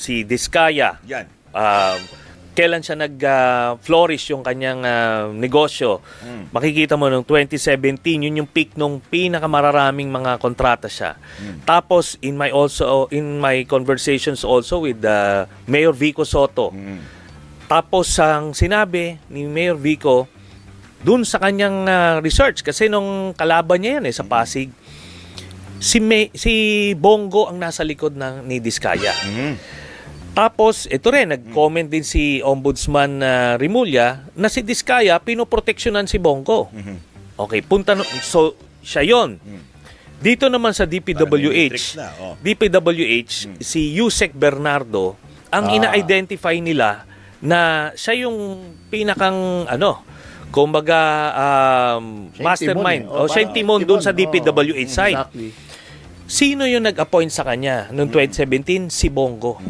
si Diskaya. Yan. Kailan siya nag-flourish yung kanyang negosyo. Makikita mo noong 2017, yun yung peak nung pinakamararaming mga kontrata siya. Tapos in my conversations also with Mayor Vico Soto. Tapos ang sinabi ni Mayor Vico dun sa kanyang research, kasi nung kalaban niya yan sa Pasig, si Bongo ang nasa likod ni Diskaya. Tapos, ito rin, nag-comment din si Ombudsman Rimulya na si Diskaya pinoproteksyonan si Bongo. Okay, so siya yon. Dito naman sa DPWH, si Yusek Bernardo, ang ina-identify nila na siya yung pinakang, kumbaga, mastermind. Siya yung timon doon sa DPWH side. Exactly. Sino yung nag-appoint sa kanya noong 2017? Si Bongo.